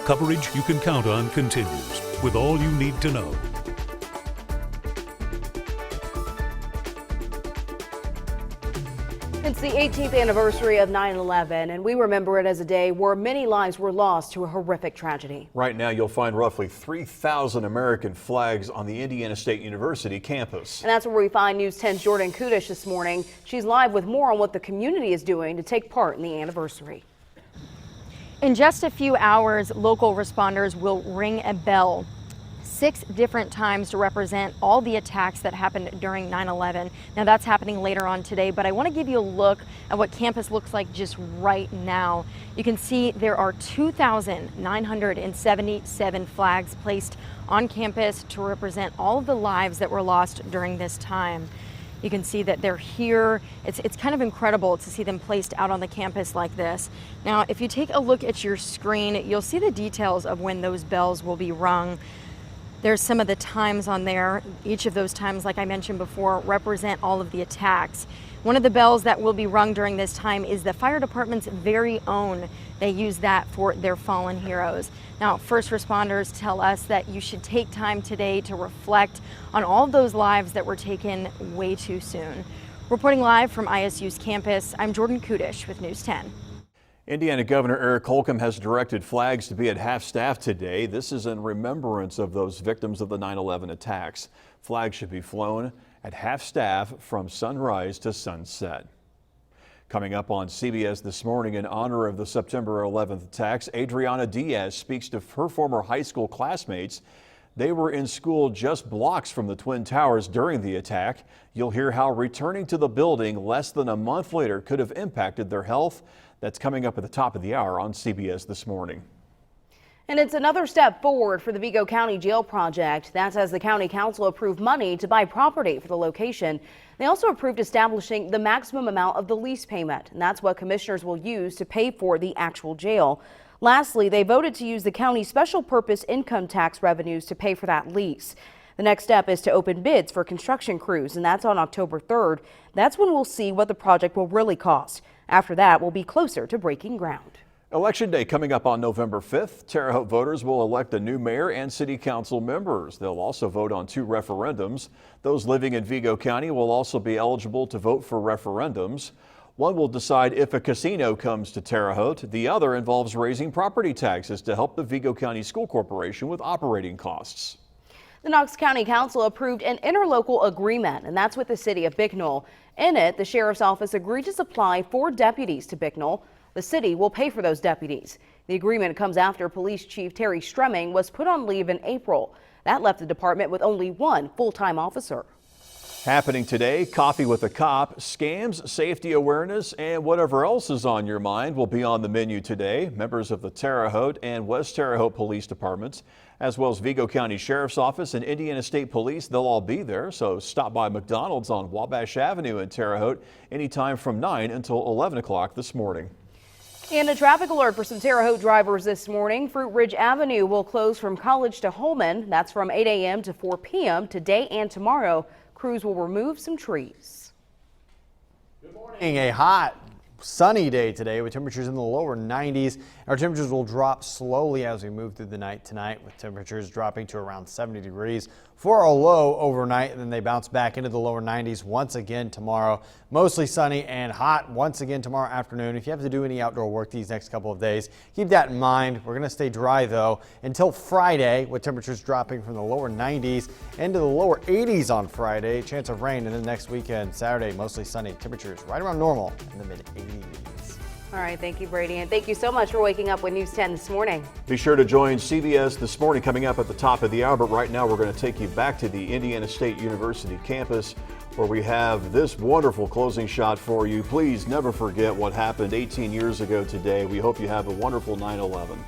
Coverage you can count on continues with all you need to know. It's the 18th anniversary of 9/11, and we remember it as a day where many lives were lost to a horrific tragedy. Right now, you'll find roughly 3,000 American flags on the Indiana State University campus. And that's where we find News 10's Jordan Kudish this morning. She's live with more on what the community is doing to take part in the anniversary. In just a few hours, local responders will ring a bell 6 different times to represent all the attacks that happened during 9/11. Now that's happening later on today, but I want to give you a look at what campus looks like just right now. You can see there are 2,977 flags placed on campus to represent all of the lives that were lost during this time. You can see that they're here. It's kind of incredible to see them placed out on the campus like this. Now, if you take a look at your screen, you'll see the details of when those bells will be rung. There's some of the times on there. Each of those times, like I mentioned before, represent all of the attacks. One of the bells that will be rung during this time is the fire department's very own. They use that for their fallen heroes. Now, first responders tell us that you should take time today to reflect on all of those lives that were taken way too soon. Reporting live from ISU's campus, I'm Jordan Kudish with News 10. Indiana Governor Eric Holcomb has directed flags to be at half-staff today. This is in remembrance of those victims of the 9/11 attacks. Flags should be flown at half-staff from sunrise to sunset. Coming up on CBS This Morning, in honor of the September 11th attacks, Adriana Diaz speaks to her former high school classmates. They were in school just blocks from the Twin Towers during the attack. You'll hear how returning to the building less than a month later could have impacted their health. That's coming up at the top of the hour on CBS This Morning. And it's another step forward for the Vigo County Jail project. That's as the County Council approved money to buy property for the location. They also approved establishing the maximum amount of the lease payment, and that's what commissioners will use to pay for the actual jail. Lastly, they voted to use the county's special purpose income tax revenues to pay for that lease. The next step is to open bids for construction crews, and that's on October 3rd. That's when we'll see what the project will really cost. After that, we'll be closer to breaking ground. Election Day coming up on November 5th. Terre Haute voters will elect a new mayor and city council members. They'll also vote on 2 referendums. Those living in Vigo County will also be eligible to vote for referendums. One will decide if a casino comes to Terre Haute. The other involves raising property taxes to help the Vigo County School Corporation with operating costs. The Knox County Council approved an interlocal agreement, and that's with the city of Bicknell. In it, the sheriff's office agreed to supply 4 deputies to Bicknell. The city will pay for those deputies. The agreement comes after Police Chief Terry Stremming was put on leave in April. That left the department with only 1 full-time officer. Happening today, Coffee with a Cop, scams, safety awareness, and whatever else is on your mind will be on the menu today. Members of the Terre Haute and West Terre Haute Police Departments, as well as Vigo County Sheriff's Office and Indiana State Police, they'll all be there. So stop by McDonald's on Wabash Avenue in Terre Haute anytime from 9 until 11 o'clock this morning. And a traffic alert for some Terre Haute drivers this morning. Fruit Ridge Avenue will close from College to Holman. That's from 8 a.m. to 4 p.m. today and tomorrow. Crews will remove some trees. Good morning. A hot, sunny day today with temperatures in the lower 90s. Our temperatures will drop slowly as we move through the night tonight, with temperatures dropping to around 70 degrees for a low overnight, and then they bounce back into the lower 90s once again tomorrow. Mostly sunny and hot once again tomorrow afternoon. If you have to do any outdoor work these next couple of days, keep that in mind. We're going to stay dry though until Friday, with temperatures dropping from the lower 90s into the lower 80s on Friday. Chance of rain, and then next weekend, Saturday, mostly sunny. Temperatures right around normal in the mid 80s. All right, thank you, Brady, and thank you so much for waking up with News 10 this morning. Be sure to join CBS This Morning coming up at the top of the hour, but right now we're going to take you back to the Indiana State University campus where we have this wonderful closing shot for you. Please never forget what happened 18 years ago today. We hope you have a wonderful 9/11.